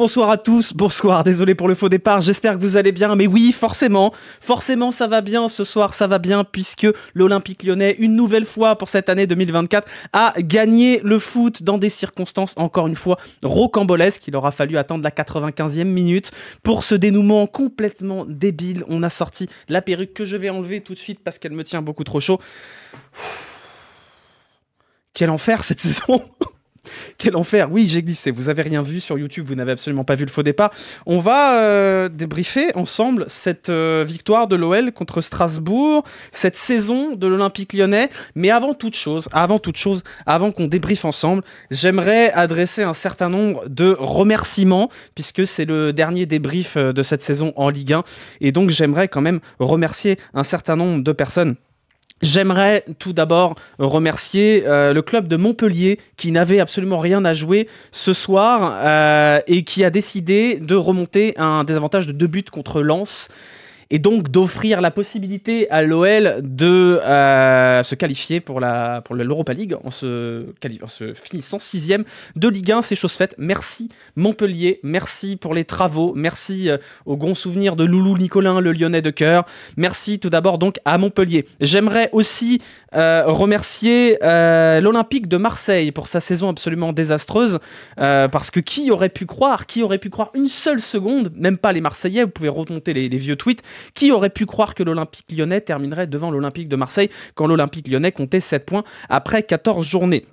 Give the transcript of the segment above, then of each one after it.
Bonsoir à tous, bonsoir, désolé pour le faux départ, j'espère que vous allez bien, mais oui, forcément ça va bien ce soir, ça va bien, puisque l'Olympique Lyonnais, une nouvelle fois pour cette année 2024, a gagné le foot dans des circonstances, encore une fois, rocambolesques. Il aura fallu attendre la 95e minute pour ce dénouement complètement débile. On a sorti la perruque que je vais enlever tout de suite parce qu'elle me tient beaucoup trop chaud. Quel enfer cette saison. Quel enfer, oui j'ai glissé, vous avez rien vu sur YouTube, vous n'avez absolument pas vu le faux départ. On va débriefer ensemble cette victoire de l'OL contre Strasbourg, cette saison de l'Olympique Lyonnais, mais avant toute chose, avant qu'on débriefe ensemble, j'aimerais adresser un certain nombre de remerciements, puisque c'est le dernier débrief de cette saison en Ligue 1, et donc j'aimerais quand même remercier un certain nombre de personnes. J'aimerais tout d'abord remercier le club de Montpellier qui n'avait absolument rien à jouer ce soir et qui a décidé de remonter un désavantage de 2 buts contre Lens et donc d'offrir la possibilité à l'OL de se qualifier pour l'Europa League en se finissant 6e de Ligue 1. C'est chose faite. Merci Montpellier, merci pour les travaux, merci au grand souvenir de Loulou Nicolin, le Lyonnais de cœur. Merci tout d'abord donc à Montpellier. J'aimerais aussi remercier l'Olympique de Marseille pour sa saison absolument désastreuse parce que qui aurait pu croire une seule seconde, même pas les Marseillais, vous pouvez remonter les vieux tweets, qui aurait pu croire que l'Olympique Lyonnais terminerait devant l'Olympique de Marseille quand l'Olympique Lyonnais comptait 7 points après 14 journées.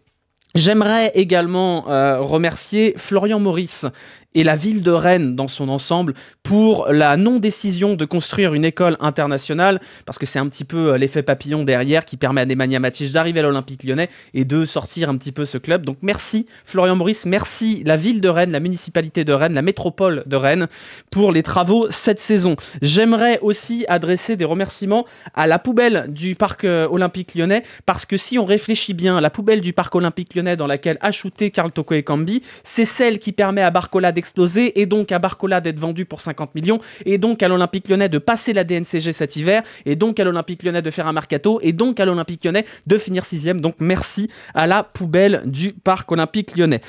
J'aimerais également remercier Florian Maurice et la ville de Rennes dans son ensemble pour la non-décision de construire une école internationale, parce que c'est un petit peu l'effet papillon derrière qui permet à Nemanja Matic d'arriver à l'Olympique Lyonnais et de sortir un petit peu ce club. Donc merci Florian Maurice, merci la ville de Rennes, la municipalité de Rennes, la métropole de Rennes pour les travaux cette saison. J'aimerais aussi adresser des remerciements à la poubelle du parc olympique lyonnais, parce que si on réfléchit bien, la poubelle du parc olympique lyonnais dans laquelle a shooté Karl Toko Ekambi, c'est celle qui permet à Barcola d'exploser et donc à Barcola d'être vendu pour 50 millions et donc à l'Olympique Lyonnais de passer la DNCG cet hiver et donc à l'Olympique Lyonnais de faire un mercato et donc à l'Olympique Lyonnais de finir 6e. Donc merci à la poubelle du parc olympique lyonnais.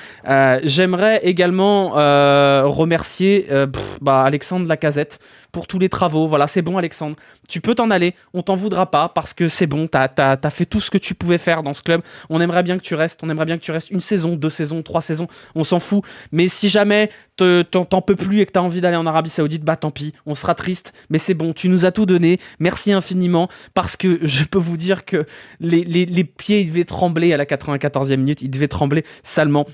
J'aimerais également remercier Alexandre Lacazette pour tous les travaux. Voilà, c'est bon Alexandre, tu peux t'en aller, on t'en voudra pas parce que c'est bon, t'as fait tout ce que tu pouvais faire dans ce club. On aimerait bien que tu restes, une saison, 2 saisons, 3 saisons, on s'en fout. Mais si jamais t'en peux plus et que t'as envie d'aller en Arabie Saoudite, bah tant pis, on sera triste, mais c'est bon, tu nous as tout donné, merci infiniment, parce que je peux vous dire que les pieds ils devaient trembler à la 94e minute, ils devaient trembler salement.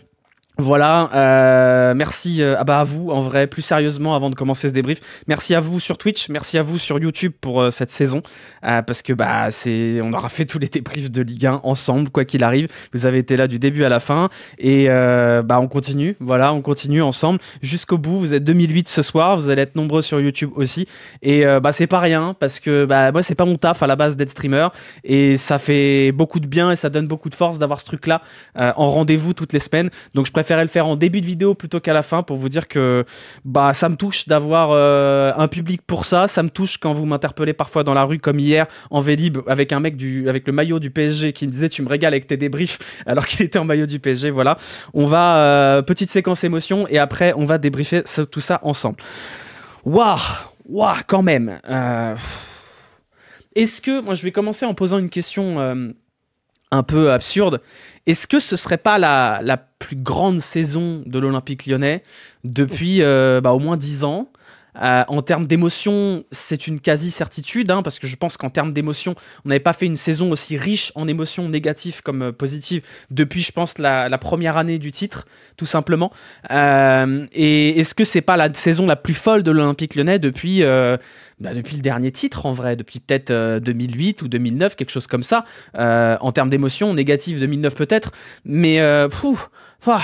Voilà, merci à vous en vrai, plus sérieusement avant de commencer ce débrief, merci à vous sur Twitch, merci à vous sur YouTube pour cette saison, parce que on aura fait tous les débriefs de Ligue 1 ensemble, quoi qu'il arrive, vous avez été là du début à la fin, et on continue, voilà, on continue ensemble jusqu'au bout. Vous êtes 2008 ce soir, vous allez être nombreux sur YouTube aussi, et c'est pas rien, parce que moi c'est pas mon taf à la base d'être streamer, et ça fait beaucoup de bien et ça donne beaucoup de force d'avoir ce truc là en rendez-vous toutes les semaines, donc je préfère le faire en début de vidéo plutôt qu'à la fin pour vous dire que ça me touche d'avoir un public pour ça. Ça me touche quand vous m'interpellez parfois dans la rue comme hier en Vélib avec un mec avec le maillot du PSG qui me disait tu me régales avec tes débriefs alors qu'il était en maillot du PSG. Voilà, on va petite séquence émotion et après on va débriefer tout ça ensemble. Waouh, quand même. Est-ce que moi je vais commencer en posant une question un peu absurde. Est-ce que ce serait pas la plus grande saison de l'Olympique Lyonnais depuis au moins 10 ans? En termes d'émotion, c'est une quasi-certitude, parce que je pense qu'en termes d'émotion, on n'avait pas fait une saison aussi riche en émotions négatives comme positives depuis, je pense, la première année du titre, tout simplement. Et est-ce que c'est pas la saison la plus folle de l'Olympique Lyonnais depuis le dernier titre, en vrai, depuis peut-être 2008 ou 2009, quelque chose comme ça, en termes d'émotion, négative 2009 peut-être, mais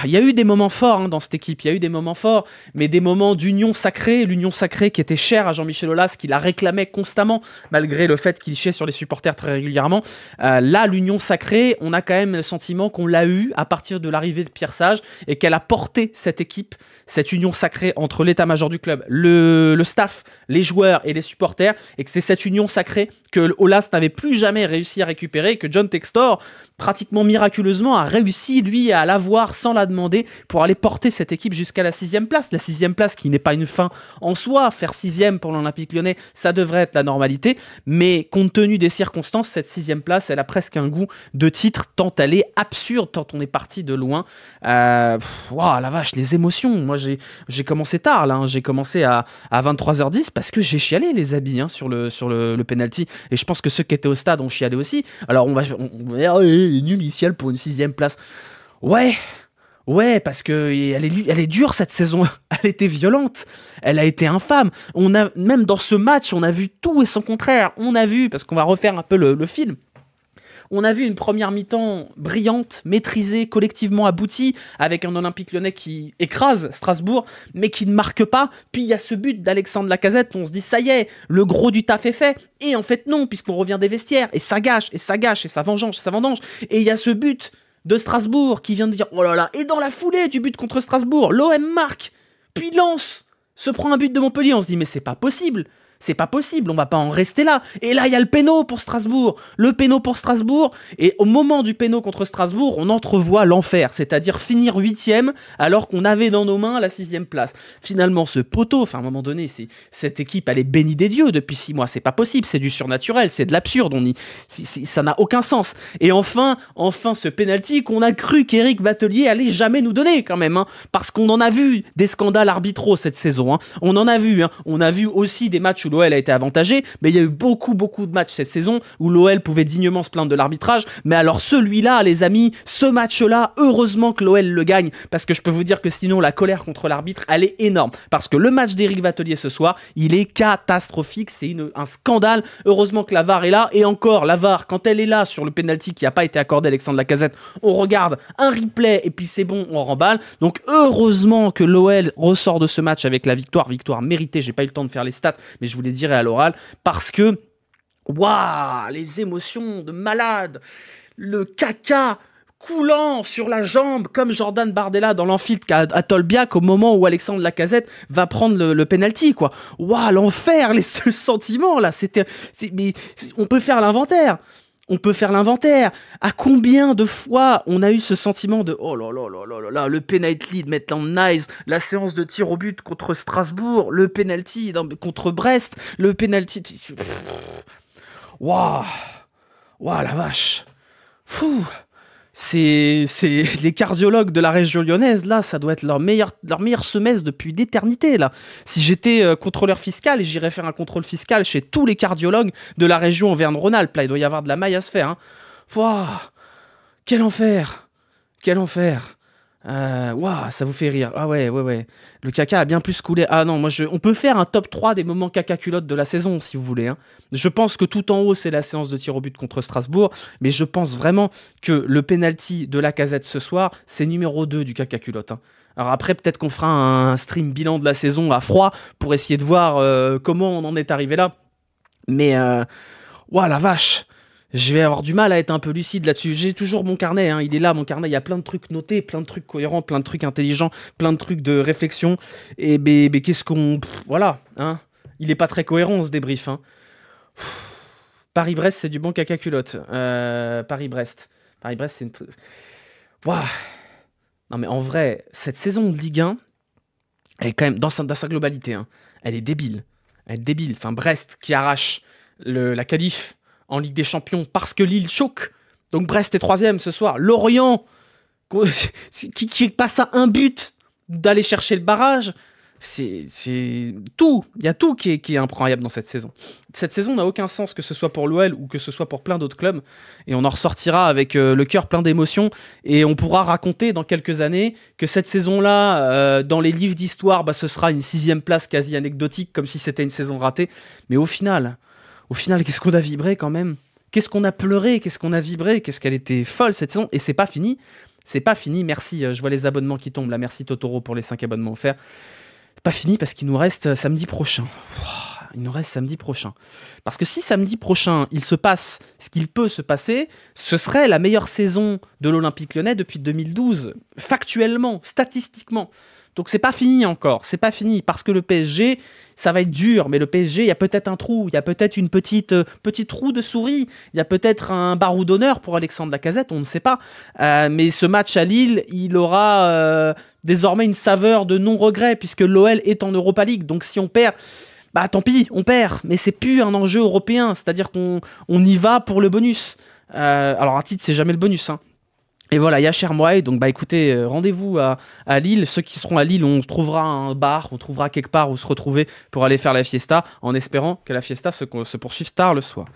il y a eu des moments forts dans cette équipe, il y a eu des moments forts, mais des moments d'union sacrée, l'union sacrée qui était chère à Jean-Michel Aulas, qui la réclamait constamment, malgré le fait qu'il chiait sur les supporters très régulièrement. Là, l'union sacrée, on a quand même le sentiment qu'on l'a eu à partir de l'arrivée de Pierre Sage et qu'elle a porté cette équipe, cette union sacrée entre l'état-major du club, le staff, les joueurs et les supporters, et que c'est cette union sacrée que Aulas n'avait plus jamais réussi à récupérer, et que John Textor, pratiquement miraculeusement, a réussi, lui, à l'avoir sans la demander pour aller porter cette équipe jusqu'à la 6e place. La 6e place qui n'est pas une fin en soi. Faire 6e pour l'Olympique Lyonnais, ça devrait être la normalité. Mais compte tenu des circonstances, cette 6e place, elle a presque un goût de titre tant elle est absurde, tant on est parti de loin. La vache, les émotions. Moi, j'ai commencé tard, là. J'ai commencé à 23h10 parce que j'ai chialé, les habits, sur le penalty. Et je pense que ceux qui étaient au stade ont chialé aussi. Alors, on va dire, il est nul, il chiale pour une 6e place. Ouais, parce que elle est dure cette saison. Elle était violente. Elle a été infâme. Même dans ce match, on a vu tout et son contraire. On a vu, parce qu'on va refaire un peu le film. On a vu une première mi-temps brillante, maîtrisée, collectivement aboutie, avec un Olympique Lyonnais qui écrase Strasbourg, mais qui ne marque pas. Puis il y a ce but d'Alexandre Lacazette, on se dit ça y est, le gros du taf est fait. Et en fait non, puisqu'on revient des vestiaires, et ça gâche, et ça vendange. Et il y a ce but de Strasbourg qui vient de dire oh là là, et dans la foulée du but contre Strasbourg, l'OM marque, puis Lens se prend un but de Montpellier, on se dit mais c'est pas possible, on va pas en rester là. Et là, il y a le péno pour Strasbourg. Et au moment du péno contre Strasbourg, on entrevoit l'enfer, c'est-à-dire finir 8e alors qu'on avait dans nos mains la 6e place. Finalement, ce poteau, à un moment donné, cette équipe, elle est bénie des dieux depuis 6 mois. C'est pas possible, c'est du surnaturel, c'est de l'absurde. Ça n'a aucun sens. Et enfin, ce penalty qu'on a cru qu'Éric Vatelier allait jamais nous donner quand même, parce qu'on en a vu des scandales arbitraux cette saison. On en a vu. On a vu aussi des matchs où l'OL a été avantagé, mais il y a eu beaucoup de matchs cette saison où l'OL pouvait dignement se plaindre de l'arbitrage. Mais alors celui-là, les amis, ce match-là, heureusement que l'OL le gagne, parce que je peux vous dire que sinon la colère contre l'arbitre, elle est énorme. Parce que le match d'Éric Vatelier ce soir, il est catastrophique, c'est un scandale. Heureusement que la VAR est là, et encore, la VAR, quand elle est là sur le penalty qui n'a pas été accordé à Alexandre Lacazette, on regarde un replay et puis c'est bon, on remballe. Donc heureusement que l'OL ressort de ce match avec la victoire méritée. J'ai pas eu le temps de faire les stats, mais je vous les dirai à l'oral, parce que les émotions de malade, le caca coulant sur la jambe comme Jordan Bardella dans l'amphithéâtre à Tolbiac au moment où Alexandre Lacazette va prendre le penalty, quoi. L'enfer, ce sentiment là, mais on peut faire l'inventaire. À combien de fois on a eu ce sentiment de oh là, le penalty de Maitland Niles, la séance de tir au but contre Strasbourg, le penalty contre Brest, le penalty. La vache. C'est les cardiologues de la région lyonnaise, là, ça doit être leur meilleur semestre depuis d'éternité, là. Si j'étais contrôleur fiscal, j'irais faire un contrôle fiscal chez tous les cardiologues de la région Auvergne-Rhône-Alpes, là, il doit y avoir de la maille à se faire, Quel enfer. Ça vous fait rire. Ah ouais. Le caca a bien plus coulé. Ah non, on peut faire un top 3 des moments caca-culotte de la saison, si vous voulez. Je pense que tout en haut, c'est la séance de tir au but contre Strasbourg, mais je pense vraiment que le penalty de Lacazette ce soir, c'est numéro 2 du caca-culotte. Alors après, peut-être qu'on fera un stream bilan de la saison à froid pour essayer de voir comment on en est arrivé là. Mais, la vache. Je vais avoir du mal à être un peu lucide là-dessus. J'ai toujours mon carnet, il est là, mon carnet. Il y a plein de trucs notés, plein de trucs cohérents, plein de trucs intelligents, plein de trucs de réflexion. Et qu'est-ce qu'on... Il est pas très cohérent, ce débrief. Paris-Brest, c'est du bon caca-culotte. Paris-Brest, c'est une... Non mais en vrai, cette saison de Ligue 1, elle est quand même, dans sa globalité, elle est débile. Brest qui arrache la qualif en Ligue des Champions parce que Lille choque. Donc Brest est 3e ce soir. Lorient qui passe à un but d'aller chercher le barrage. C'est tout. Il y a tout qui est incroyable dans cette saison. Cette saison n'a aucun sens, que ce soit pour l'OL ou que ce soit pour plein d'autres clubs. Et on en ressortira avec le cœur plein d'émotions. Et on pourra raconter dans quelques années que cette saison-là, dans les livres d'histoire, ce sera une 6e place quasi anecdotique, comme si c'était une saison ratée. Mais au final, qu'est-ce qu'on a vibré quand même ? Qu'est-ce qu'on a pleuré ? Qu'est-ce qu'on a vibré ? Qu'est-ce qu'elle était folle cette saison ? Et c'est pas fini. Merci, je vois les abonnements qui tombent là. Merci Totoro pour les 5 abonnements offerts. C'est pas fini parce qu'il nous reste samedi prochain. Il nous reste samedi prochain. Parce que si samedi prochain, il se passe ce qu'il peut se passer, ce serait la meilleure saison de l'Olympique Lyonnais depuis 2012, factuellement, statistiquement. Donc c'est pas fini encore, c'est pas fini, parce que le PSG, ça va être dur, mais le PSG, il y a peut-être un trou, il y a peut-être une petite trou de souris, il y a peut-être un barreau d'honneur pour Alexandre Lacazette, on ne sait pas. Mais ce match à Lille, il aura désormais une saveur de non-regret, puisque l'OL est en Europa League, donc si on perd, bah tant pis, on perd, mais c'est plus un enjeu européen, c'est-à-dire qu'on y va pour le bonus. Alors un titre, c'est jamais le bonus, hein. Et voilà, il y a Chermoy, donc bah écoutez, rendez-vous à Lille. Ceux qui seront à Lille, on trouvera un bar, on trouvera quelque part où se retrouver pour aller faire la fiesta, en espérant que la fiesta se poursuive tard le soir.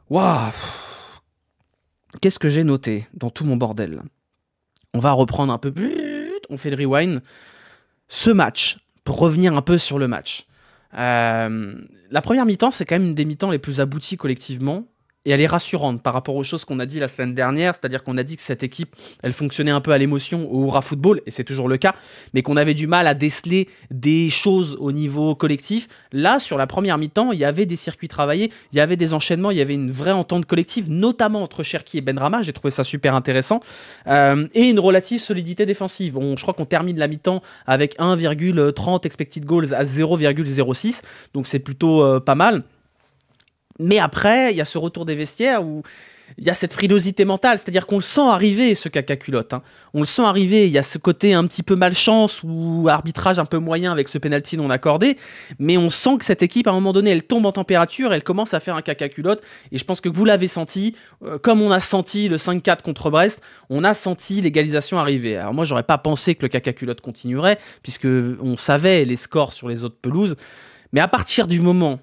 Waouh! Qu'est-ce que j'ai noté dans tout mon bordel? On va reprendre un peu, on fait le rewind. Ce match, pour revenir un peu sur le match. La première mi-temps, c'est quand même une des mi-temps les plus abouties collectivement. Et elle est rassurante par rapport aux choses qu'on a dit la semaine dernière, c'est-à-dire qu'on a dit que cette équipe, elle fonctionnait un peu à l'émotion, au hurrah football, et c'est toujours le cas, mais qu'on avait du mal à déceler des choses au niveau collectif. Là, sur la première mi-temps, il y avait des circuits travaillés, il y avait des enchaînements, il y avait une vraie entente collective, notamment entre Cherki et Benrahma, j'ai trouvé ça super intéressant, et une relative solidité défensive. Je crois qu'on termine la mi-temps avec 1,30 expected goals à 0,06, donc c'est plutôt pas mal. Mais après, il y a ce retour des vestiaires où il y a cette frilosité mentale, c'est-à-dire qu'on le sent arriver, ce caca culotte. Hein. On le sent arriver, il y a ce côté un petit peu malchance ou arbitrage un peu moyen avec ce penalty non accordé, mais on sent que cette équipe, à un moment donné, elle tombe en température, elle commence à faire un caca culotte, et je pense que vous l'avez senti, comme on a senti le 5-4 contre Brest, on a senti l'égalisation arriver. Alors moi, j'aurais pas pensé que le caca culotte continuerait, puisque on savait les scores sur les autres pelouses, mais à partir du moment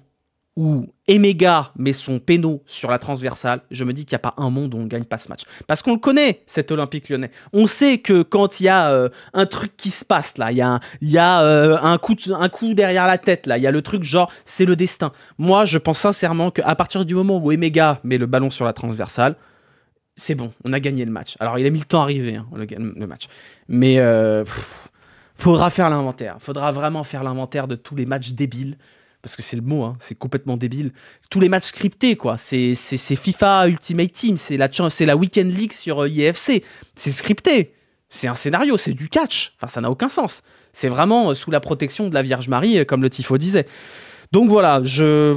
où Emega met son péno sur la transversale, je me dis qu'il n'y a pas un monde où on ne gagne pas ce match. Parce qu'on le connaît, cet Olympique Lyonnais. On sait que quand il y a un truc qui se passe, là, il y a un coup derrière la tête, là, il y a le truc genre, c'est le destin. Moi, je pense sincèrement qu'à partir du moment où Emega met le ballon sur la transversale, c'est bon, on a gagné le match. Alors, il a mis le temps à arriver, hein, le match. Mais faudra faire l'inventaire. Faudra vraiment faire l'inventaire de tous les matchs débiles. Parce que c'est le mot, hein, c'est complètement débile. Tous les matchs scriptés, quoi. C'est FIFA Ultimate Team, c'est la Weekend League sur IFC. C'est scripté. C'est un scénario, c'est du catch. Enfin, ça n'a aucun sens. C'est vraiment sous la protection de la Vierge Marie, comme le Tifo disait. Donc voilà, j'ai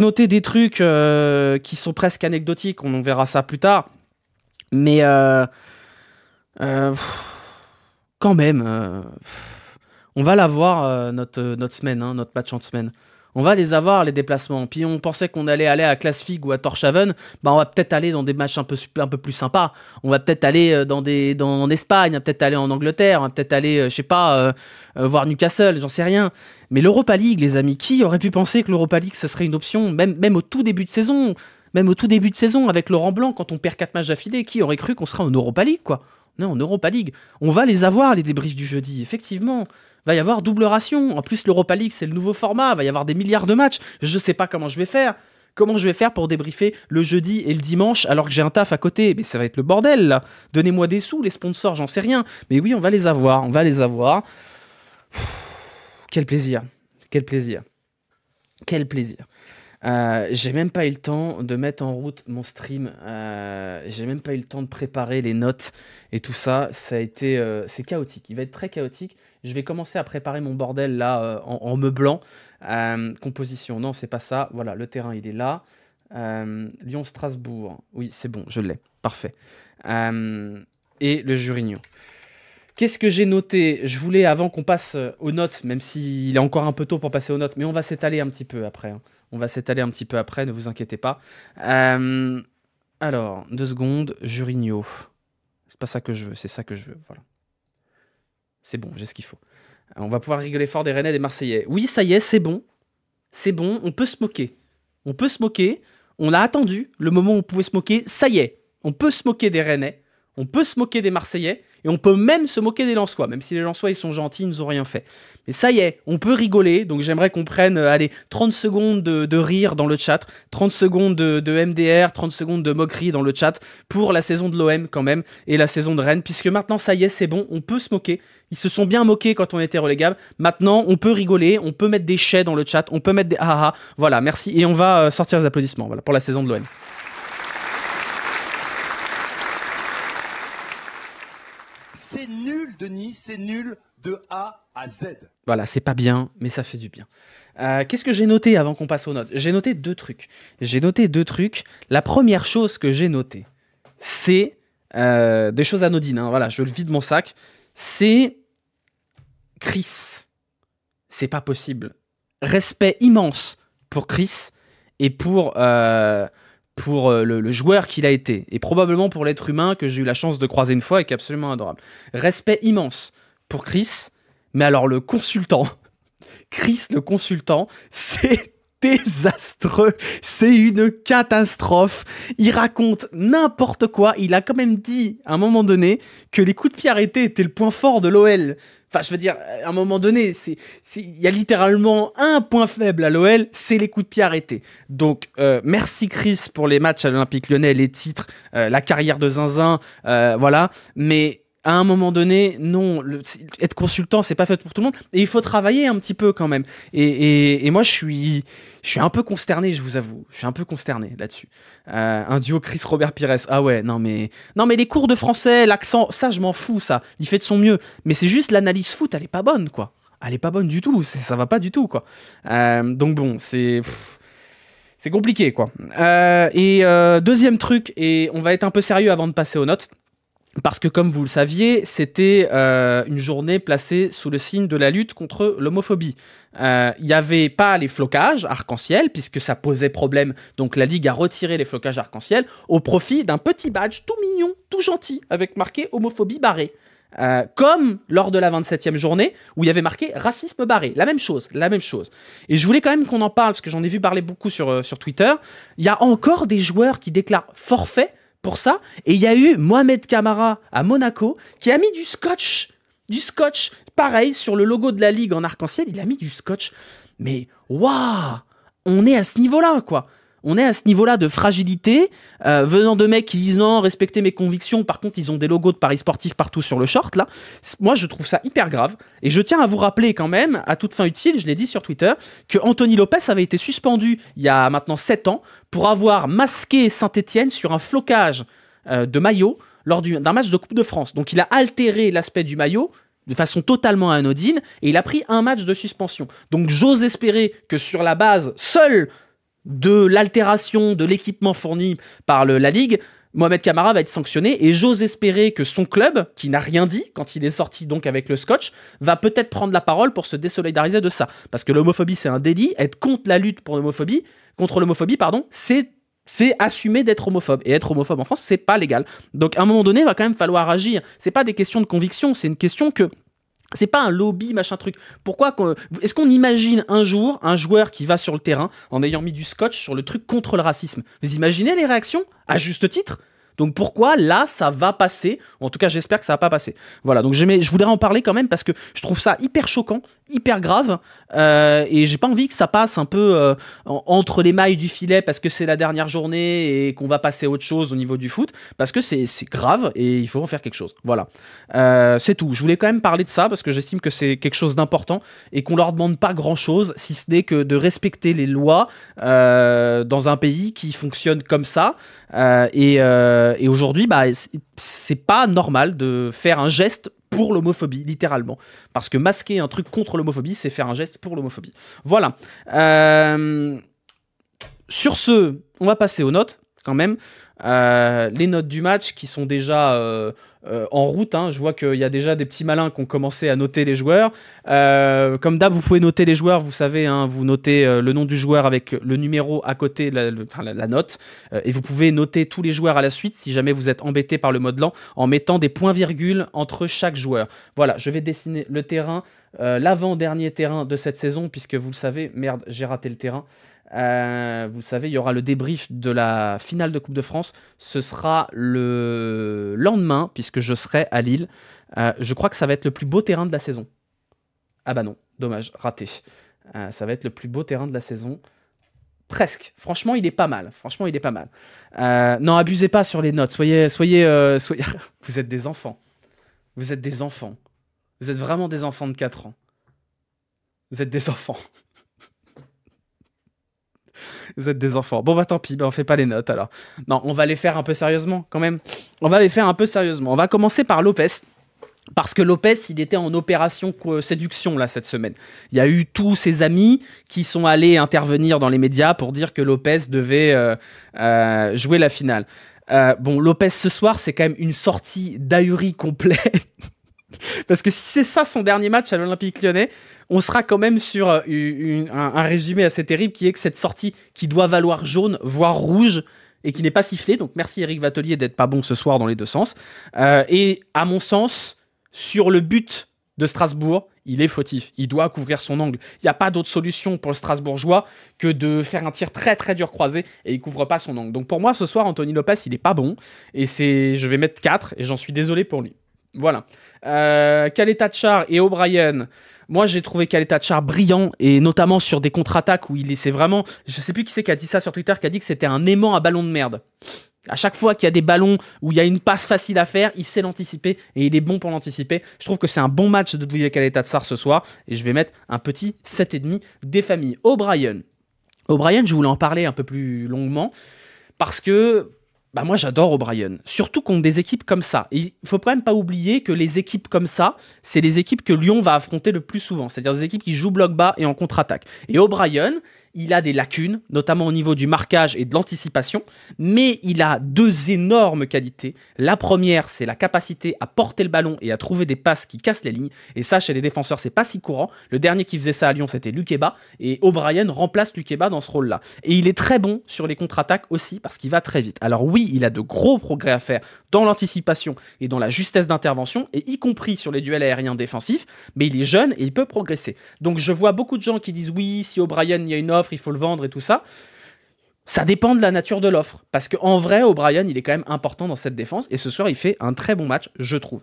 noté des trucs qui sont presque anecdotiques. On verra ça plus tard. Mais quand même... on va l'avoir notre semaine, hein, notre match en semaine. On va les avoir, les déplacements. Puis on pensait qu'on allait aller à Classfig ou à Torchaven. Bah on va peut-être aller dans des matchs un peu plus sympas. On va peut-être aller en Espagne, on va peut-être aller en Angleterre, on va peut-être aller, je sais pas, voir Newcastle, j'en sais rien. Mais l'Europa League, les amis, qui aurait pu penser que l'Europa League, ce serait une option, même au tout début de saison, avec Laurent Blanc, quand on perd 4 matchs d'affilée, qui aurait cru qu'on serait en Europa League, quoi? Non, en Europa League. On va les avoir, les débriefs du jeudi, effectivement. Va y avoir double ration. En plus, l'Europa League, c'est le nouveau format. Va y avoir des milliards de matchs. Je sais pas comment je vais faire. Comment je vais faire pour débriefer le jeudi et le dimanche alors que j'ai un taf à côté? Mais ça va être le bordel, là. Donnez-moi des sous, les sponsors, j'en sais rien. Mais oui, on va les avoir. On va les avoir. Quel plaisir. Quel plaisir. Quel plaisir. J'ai même pas eu le temps de mettre en route mon stream, j'ai même pas eu le temps de préparer les notes et tout ça, ça a été, c'est chaotique, il va être très chaotique. Je vais commencer à préparer mon bordel là en meublant. Composition, non c'est pas ça, voilà le terrain il est là. Lyon-Strasbourg, oui c'est bon, je l'ai, parfait. Et le Jurigno. Qu'est-ce que j'ai noté? Je voulais, avant qu'on passe aux notes, même s'il est encore un peu tôt pour passer aux notes, mais on va s'étaler un petit peu après, hein. On va s'étaler un petit peu après, ne vous inquiétez pas. Alors, 2 secondes, Jurigno. C'est pas ça que je veux, c'est ça que je veux, voilà. C'est bon, j'ai ce qu'il faut. On va pouvoir rigoler fort des Rennais et des Marseillais. Oui, ça y est, c'est bon. C'est bon, on peut se moquer. On peut se moquer. On a attendu le moment où on pouvait se moquer. Ça y est, on peut se moquer des Rennais. On peut se moquer des Marseillais. Et on peut même se moquer des Lensois, même si les Lensois ils sont gentils, ils nous ont rien fait. Mais ça y est, on peut rigoler, donc j'aimerais qu'on prenne, allez, 30 secondes de rire dans le chat, 30 secondes de MDR, 30 secondes de moquerie dans le chat, pour la saison de l'OM quand même, et la saison de Rennes, puisque maintenant ça y est, c'est bon, on peut se moquer. Ils se sont bien moqués quand on était relégable, maintenant on peut rigoler, on peut mettre des chais dans le chat, on peut mettre des ah ah, voilà, merci, et on va sortir les applaudissements, voilà, pour la saison de l'OM. C'est nul, Denis, c'est nul de A à Z. Voilà, c'est pas bien, mais ça fait du bien. Qu'est-ce que j'ai noté avant qu'on passe aux notes? J'ai noté deux trucs. La première chose que j'ai notée, c'est des choses anodines. Hein, voilà, je le vide mon sac. C'est Chris. C'est pas possible. Respect immense pour Chris et pour le joueur qu'il a été, et probablement pour l'être humain que j'ai eu la chance de croiser une fois et qui est absolument adorable. Respect immense pour Chris, mais alors le consultant, Chris le consultant, c'est désastreux, c'est une catastrophe. Il raconte n'importe quoi, il a quand même dit à un moment donné que les coups de pied arrêtés étaient le point fort de l'OL. Enfin, je veux dire, à un moment donné, il y a littéralement un point faible à l'OL, c'est les coups de pied arrêtés. Donc, merci Chris pour les matchs à l'Olympique Lyonnais, les titres, la carrière de Zinzin, voilà. Mais à un moment donné, non, être consultant, c'est pas fait pour tout le monde. Et il faut travailler un petit peu quand même. Et moi, je suis un peu consterné, je vous avoue. Je suis un peu consterné là-dessus. Un duo Chris-Robert Pires. Ah ouais, non mais les cours de français, l'accent, ça, je m'en fous, ça. Il fait de son mieux. Mais c'est juste l'analyse foot, elle est pas bonne, quoi. Elle est pas bonne du tout. Ça va pas du tout, quoi. Donc bon, c'est compliqué, quoi. Deuxième truc, et on va être un peu sérieux avant de passer aux notes. Parce que, comme vous le saviez, c'était une journée placée sous le signe de la lutte contre l'homophobie. Il n'y avait pas les flocages arc-en-ciel, puisque ça posait problème. Donc la Ligue a retiré les flocages arc-en-ciel au profit d'un petit badge tout mignon, tout gentil, avec marqué homophobie barré. Comme lors de la 27e journée, où il y avait marqué racisme barré. La même chose. Et je voulais quand même qu'on en parle, parce que j'en ai vu parler beaucoup sur Twitter. Il y a encore des joueurs qui déclarent forfait pour ça, et il y a eu Mohamed Camara à Monaco qui a mis du scotch, pareil sur le logo de la Ligue en arc-en-ciel, il a mis du scotch, mais waouh, on est à ce niveau-là, quoi. On est à ce niveau-là de fragilité, venant de mecs qui disent non, respectez mes convictions, par contre ils ont des logos de paris sportifs partout sur le short, là. Moi je trouve ça hyper grave, et je tiens à vous rappeler quand même, à toute fin utile, je l'ai dit sur Twitter, que Anthony Lopez avait été suspendu il y a maintenant 7 ans pour avoir masqué Saint-Etienne sur un flocage de maillot lors d'un match de Coupe de France. Donc il a altéré l'aspect du maillot de façon totalement anodine, et il a pris un match de suspension. Donc j'ose espérer que sur la base seule de l'altération de l'équipement fourni par la Ligue, Mohamed Camara va être sanctionné, et j'ose espérer que son club, qui n'a rien dit quand il est sorti donc avec le scotch, va peut-être prendre la parole pour se désolidariser de ça. Parce que l'homophobie, c'est un délit. Être contre la lutte contre l'homophobie, c'est assumer d'être homophobe. Et être homophobe en France, c'est pas légal. Donc à un moment donné, il va quand même falloir agir. C'est pas des questions de conviction, c'est une question que... C'est pas un lobby, machin truc. Est-ce qu'on imagine un jour un joueur qui va sur le terrain en ayant mis du scotch sur le truc contre le racisme? Vous imaginez les réactions? À juste titre. Donc pourquoi là ça va passer? En tout cas j'espère que ça va pas passer. Voilà, donc je voudrais en parler quand même parce que je trouve ça hyper choquant, hyper grave, et j'ai pas envie que ça passe un peu entre les mailles du filet parce que c'est la dernière journée et qu'on va passer à autre chose au niveau du foot, parce que c'est grave et il faut en faire quelque chose. Voilà, c'est tout. Je voulais quand même parler de ça parce que j'estime que c'est quelque chose d'important et qu'on leur demande pas grand chose si ce n'est que de respecter les lois dans un pays qui fonctionne comme ça, et aujourd'hui, c'est pas normal de faire un geste pour l'homophobie, littéralement. Parce que masquer un truc contre l'homophobie, c'est faire un geste pour l'homophobie. Voilà. Sur ce, on va passer aux notes, quand même. Les notes du match qui sont déjà en route, hein. Je vois qu'il y a déjà des petits malins qui ont commencé à noter les joueurs. Comme d'hab, vous pouvez noter les joueurs, vous savez, hein, vous notez le nom du joueur avec le numéro à côté, la note, et vous pouvez noter tous les joueurs à la suite si jamais vous êtes embêté par le mode lent en mettant des points-virgules entre chaque joueur. Voilà, je vais dessiner le terrain, l'avant-dernier terrain de cette saison, puisque vous le savez, merde, j'ai raté le terrain. Vous savez, il y aura le débrief de la finale de Coupe de France. Ce sera le lendemain, puisque je serai à Lille. Je crois que ça va être le plus beau terrain de la saison. Ah bah non, dommage, raté. Ça va être le plus beau terrain de la saison. Presque. Franchement, il est pas mal. Franchement, il est pas mal. Non, abusez pas sur les notes. Soyez... Vous êtes des enfants. Vous êtes des enfants. Vous êtes vraiment des enfants de 4 ans. Vous êtes des enfants. Vous êtes des enfants. Bon, bah tant pis, bah, on fait pas les notes alors. Non, on va les faire un peu sérieusement quand même. On va les faire un peu sérieusement. On va commencer par Lopez. Parce que Lopez, il était en opération séduction là cette semaine. Il y a eu tous ses amis qui sont allés intervenir dans les médias pour dire que Lopez devait jouer la finale. Bon, Lopez ce soir, c'est quand même une sortie d'ahuri complet. Parce que si c'est ça son dernier match à l'Olympique Lyonnais, on sera quand même sur un résumé assez terrible qui est que cette sortie qui doit valoir jaune, voire rouge, et qui n'est pas sifflée. Donc merci Eric Vatelier d'être pas bon ce soir dans les deux sens. Et à mon sens, sur le but de Strasbourg, il est fautif. Il doit couvrir son angle. Il n'y a pas d'autre solution pour le Strasbourgeois que de faire un tir très très dur croisé et il couvre pas son angle. Donc pour moi, ce soir, Anthony Lopez, il est pas bon. Et je vais mettre 4 et j'en suis désolé pour lui. Voilà. Kaleta-Tchar et O'Brien. Moi, j'ai trouvé Kaleta-Tchar brillant, et notamment sur des contre-attaques où c'est vraiment... Je sais plus qui c'est qui a dit ça sur Twitter, qui a dit que c'était un aimant à ballon de merde. À chaque fois qu'il y a des ballons où il y a une passe facile à faire, il sait l'anticiper et il est bon pour l'anticiper. Je trouve que c'est un bon match de Douillet Kaleta-Tchar ce soir et je vais mettre un petit 7,5 des familles. O'Brien, je voulais en parler un peu plus longuement parce que moi j'adore O'Brien, surtout contre des équipes comme ça. Et il faut quand même pas oublier que les équipes comme ça, c'est les équipes que Lyon va affronter le plus souvent, c'est-à-dire des équipes qui jouent bloc bas et en contre-attaque. Et O'Brien, il a des lacunes, notamment au niveau du marquage et de l'anticipation, mais il a 2 énormes qualités. La première, c'est la capacité à porter le ballon et à trouver des passes qui cassent les lignes. Et ça, chez les défenseurs, c'est pas si courant. Le dernier qui faisait ça à Lyon, c'était Lukeba. Et O'Brien remplace Lukeba dans ce rôle-là. Et il est très bon sur les contre-attaques aussi, parce qu'il va très vite. Alors oui, il a de gros progrès à faire dans l'anticipation et dans la justesse d'intervention, et y compris sur les duels aériens défensifs, mais il est jeune et il peut progresser. Donc je vois beaucoup de gens qui disent oui, si O'Brien, il y a une offre, il faut le vendre et tout ça. Ça dépend de la nature de l'offre, parce qu'en vrai, O'Brien, il est quand même important dans cette défense, et ce soir, il fait un très bon match, je trouve.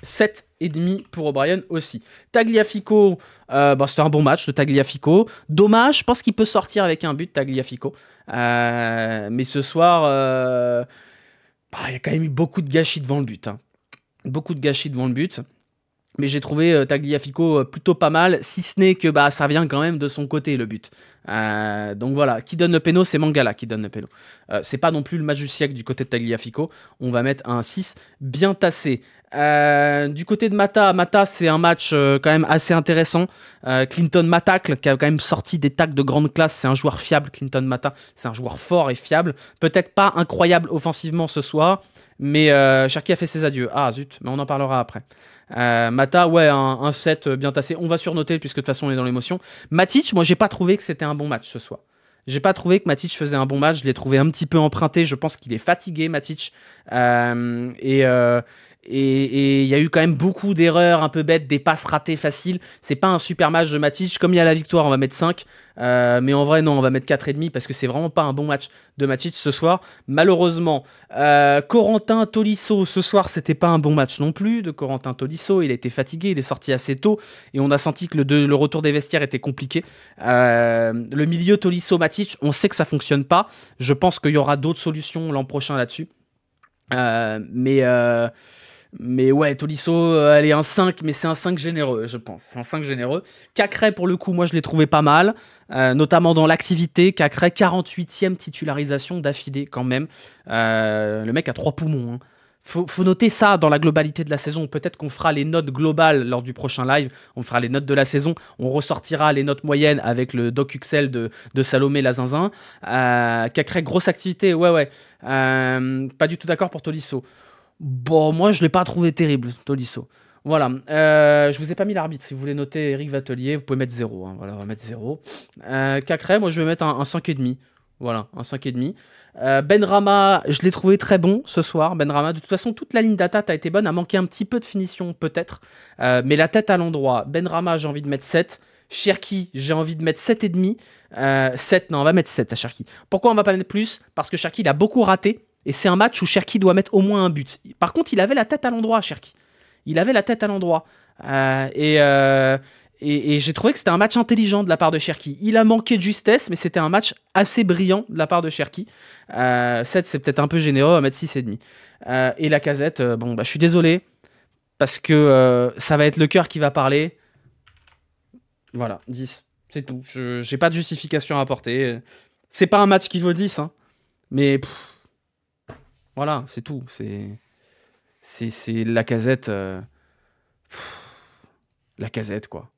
7,5 pour O'Brien aussi. Tagliafico, c'était un bon match de Tagliafico. Dommage, je pense qu'il peut sortir avec un but, Tagliafico. Mais ce soir, il y a quand même eu beaucoup de gâchis devant le but. Hein. Beaucoup de gâchis devant le but. Mais j'ai trouvé Tagliafico plutôt pas mal, si ce n'est que ça vient quand même de son côté, le but. Donc voilà, qui donne le péno, c'est Mangala qui donne le péno. C'est pas non plus le match du siècle du côté de Tagliafico. On va mettre un 6 bien tassé. Du côté de Mata, c'est un match quand même assez intéressant. Clinton Matacle, qui a quand même sorti des tacles de grande classe, c'est un joueur fiable. Clinton Mata, c'est un joueur fort et fiable. Peut-être pas incroyable offensivement ce soir, mais Cherki a fait ses adieux. Ah zut, mais on en parlera après. Mata, ouais, un 7 bien tassé. On va surnoter puisque de toute façon on est dans l'émotion. Matic, moi j'ai pas trouvé que c'était un bon match ce soir. J'ai pas trouvé que Matic faisait un bon match. Je l'ai trouvé un petit peu emprunté. Je pense qu'il est fatigué, Matic. Et il y a eu quand même beaucoup d'erreurs un peu bêtes, des passes ratées faciles. C'est pas un super match de Matic. Comme il y a la victoire, on va mettre 5. Mais en vrai, non, on va mettre 4,5 parce que c'est vraiment pas un bon match de Matic ce soir. Malheureusement, Corentin Tolisso, ce soir, c'était pas un bon match non plus de Corentin Tolisso. Il a été fatigué, il est sorti assez tôt et on a senti que le retour des vestiaires était compliqué. Le milieu Tolisso-Matic, on sait que ça fonctionne pas. Je pense qu'il y aura d'autres solutions l'an prochain là-dessus. Mais ouais, Tolisso, elle est un 5, mais c'est un 5 généreux, je pense. C'est un 5 généreux. Cacré, pour le coup, moi, je l'ai trouvé pas mal, notamment dans l'activité. Cacré, 48e titularisation d'affilée, quand même. Le mec a 3 poumons. Hein. Faut noter ça dans la globalité de la saison. Peut-être qu'on fera les notes globales lors du prochain live. On fera les notes de la saison. On ressortira les notes moyennes avec le doc Excel de Salomé Lazinzin. Cacré, grosse activité, ouais. Pas du tout d'accord pour Tolisso. Bon, moi, je ne l'ai pas trouvé terrible, Tolisso. Voilà. Je vous ai pas mis l'arbitre. Si vous voulez noter Eric Vatelier, vous pouvez mettre 0. Hein. Voilà, on va mettre 0. Cacré, moi, je vais mettre un 5,5. Voilà, un 5,5. Benrahma, je l'ai trouvé très bon ce soir. Benrahma, de toute façon, toute la ligne d'attaque a été bonne. A manqué un petit peu de finition, peut-être. Mais la tête à l'endroit. Benrahma, j'ai envie de mettre 7. Cherki, j'ai envie de mettre 7,5. 7, non, on va mettre 7 à Cherki. Pourquoi on va pas mettre plus? Parce que Cherki, il a beaucoup raté. Et c'est un match où Cherki doit mettre au moins un but. Par contre, il avait la tête à l'endroit, Cherki. Il avait la tête à l'endroit. Et j'ai trouvé que c'était un match intelligent de la part de Cherki. Il a manqué de justesse, mais c'était un match assez brillant de la part de Cherki. 7, c'est peut-être un peu généreux, on va mettre 6,5. Et Lacazette, je suis désolé, parce que ça va être le cœur qui va parler. Voilà, 10. C'est tout. J'ai pas de justification à apporter. C'est pas un match qui vaut 10, hein. Mais voilà, c'est tout. C'est Lacazette. Lacazette, quoi.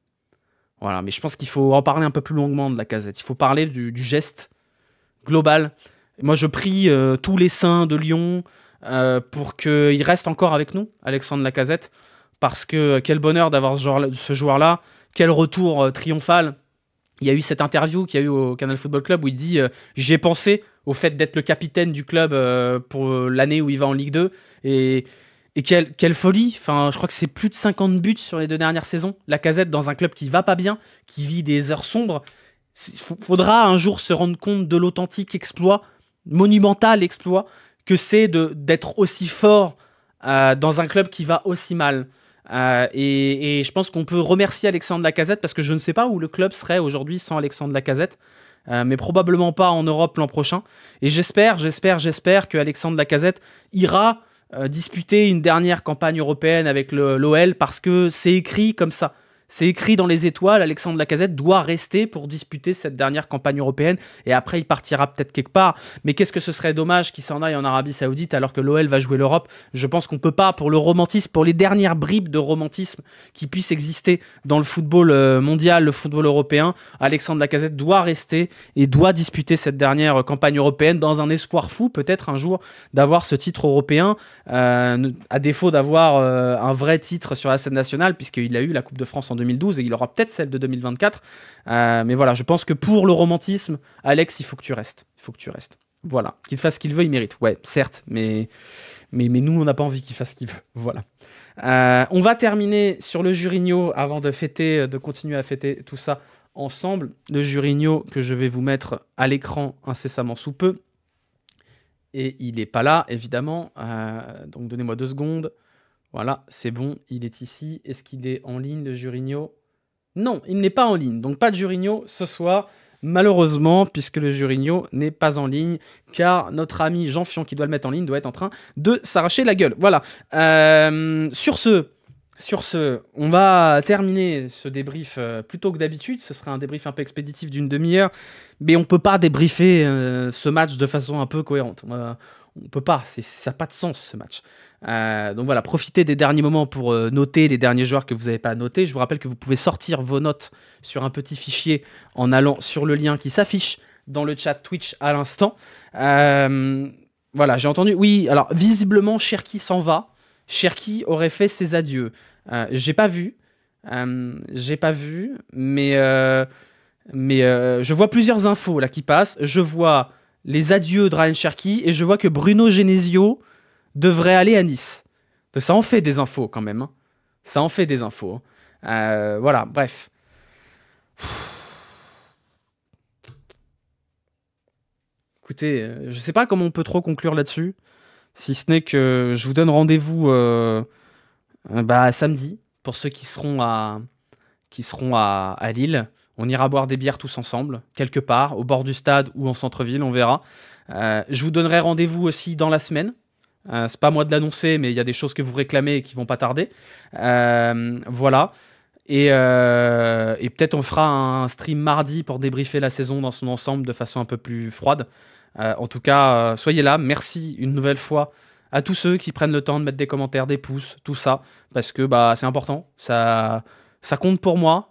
Voilà, mais je pense qu'il faut en parler un peu plus longuement de Lacazette. Il faut parler du geste global. Moi, je prie tous les saints de Lyon pour qu'il reste encore avec nous, Alexandre Lacazette, parce que quel bonheur d'avoir ce joueur-là. Quel retour triomphal. Il y a eu cette interview qu'il y a eu au Canal Football Club où il dit j'ai pensé au fait d'être le capitaine du club pour l'année où il va en Ligue 2 et quelle folie. Enfin, je crois que c'est plus de 50 buts sur les 2 dernières saisons. Lacazette dans un club qui va pas bien, qui vit des heures sombres. Faudra un jour se rendre compte de l'authentique exploit, monumental exploit, que c'est d'être aussi fort dans un club qui va aussi mal. Et je pense qu'on peut remercier Alexandre Lacazette parce que je ne sais pas où le club serait aujourd'hui sans Alexandre Lacazette, mais probablement pas en Europe l'an prochain. Et j'espère que Alexandre Lacazette ira disputer une dernière campagne européenne avec l'OL parce que c'est écrit comme ça. C'est écrit dans les étoiles, Alexandre Lacazette doit rester pour disputer cette dernière campagne européenne et après il partira peut-être quelque part. Mais qu'est-ce que ce serait dommage qu'il s'en aille en Arabie Saoudite alors que l'OL va jouer l'Europe. Je pense qu'on peut pas, pour le romantisme, pour les dernières bribes de romantisme qui puissent exister dans le football mondial, le football européen, Alexandre Lacazette doit rester et doit disputer cette dernière campagne européenne dans un espoir fou peut-être un jour d'avoir ce titre européen, à défaut d'avoir un vrai titre sur la scène nationale puisqu'il a eu la Coupe de France en 2012 et il aura peut-être celle de 2024. Mais voilà, je pense que pour le romantisme, Alex, il faut que tu restes. Il faut que tu restes. Voilà. Qu'il fasse ce qu'il veut, il mérite. Ouais, certes, mais nous, on n'a pas envie qu'il fasse ce qu'il veut. Voilà. On va terminer sur le Jurinho avant de continuer à fêter tout ça ensemble. Le Jurinho que je vais vous mettre à l'écran incessamment sous peu. Et il n'est pas là, évidemment. Donc, donnez-moi 2 secondes. Voilà, c'est bon, il est ici. Est-ce qu'il est en ligne, le Jurinho? Non, il n'est pas en ligne. Donc pas de Jurinho ce soir, malheureusement, puisque le Jurinho n'est pas en ligne, car notre ami Jean Fion, qui doit le mettre en ligne, doit être en train de s'arracher la gueule. Voilà. Sur ce, on va terminer ce débrief plus tôt que d'habitude. Ce sera un débrief un peu expéditif d'une demi-heure, mais on ne peut pas débriefer ce match de façon un peu cohérente. On peut pas, ça n'a pas de sens ce match. Donc voilà, profitez des derniers moments pour noter les derniers joueurs que vous n'avez pas notés. Je vous rappelle que vous pouvez sortir vos notes sur un petit fichier en allant sur le lien qui s'affiche dans le chat Twitch à l'instant. Voilà, j'ai entendu. Oui, alors visiblement Cherki s'en va. Cherki aurait fait ses adieux. J'ai pas vu, mais je vois plusieurs infos là qui passent. Je vois les adieux de Ryan Cherki et je vois que Bruno Genesio devrait aller à Nice. Ça en fait des infos quand même. Hein. Ça en fait des infos. Voilà, bref. Écoutez, je sais pas comment on peut trop conclure là-dessus, si ce n'est que je vous donne rendez-vous samedi pour ceux qui seront à Lille. On ira boire des bières tous ensemble, quelque part, au bord du stade ou en centre-ville, on verra. Je vous donnerai rendez-vous aussi dans la semaine. C'est pas à moi de l'annoncer, mais il y a des choses que vous réclamez et qui vont pas tarder. Voilà. Et peut-être on fera un stream mardi pour débriefer la saison dans son ensemble de façon un peu plus froide. En tout cas, soyez là. Merci une nouvelle fois à tous ceux qui prennent le temps de mettre des commentaires, des pouces, tout ça, parce que c'est important. Ça compte pour moi.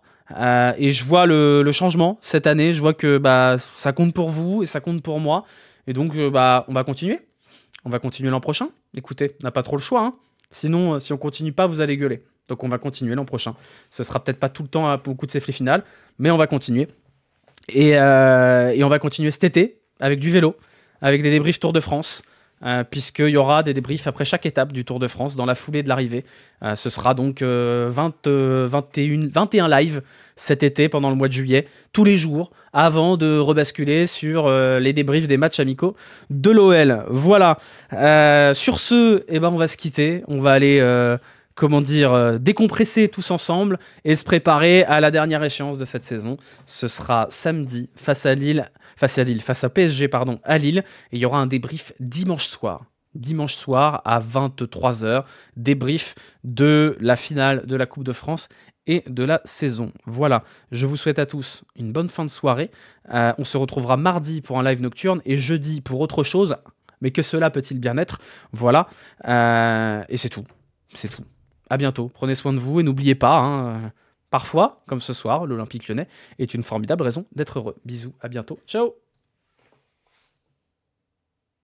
Et je vois le changement cette année. Je vois que ça compte pour vous et ça compte pour moi. Et donc, on va continuer. On va continuer l'an prochain. Écoutez, on n'a pas trop le choix. Hein. Sinon, si on continue pas, vous allez gueuler. Donc, on va continuer l'an prochain. Ce sera peut-être pas tout le temps au coup de sifflet final, mais on va continuer. Et on va continuer cet été avec du vélo, avec des débriefs Tour de France, puisqu'il y aura des débriefs après chaque étape du Tour de France dans la foulée de l'arrivée. Ce sera donc 21 live cet été pendant le mois de juillet, tous les jours, avant de rebasculer sur les débriefs des matchs amicaux de l'OL. Voilà. Sur ce, on va se quitter. On va aller décompresser tous ensemble et se préparer à la dernière échéance de cette saison. Ce sera samedi face à PSG, pardon, à Lille. Et il y aura un débrief dimanche soir à 23h. Débrief de la finale de la Coupe de France et de la saison. Voilà, je vous souhaite à tous une bonne fin de soirée. On se retrouvera mardi pour un live nocturne et jeudi pour autre chose. Mais que cela peut-il bien être? Voilà, et c'est tout. C'est tout. À bientôt, prenez soin de vous et n'oubliez pas, parfois, comme ce soir, l'Olympique Lyonnais est une formidable raison d'être heureux. Bisous, à bientôt, ciao.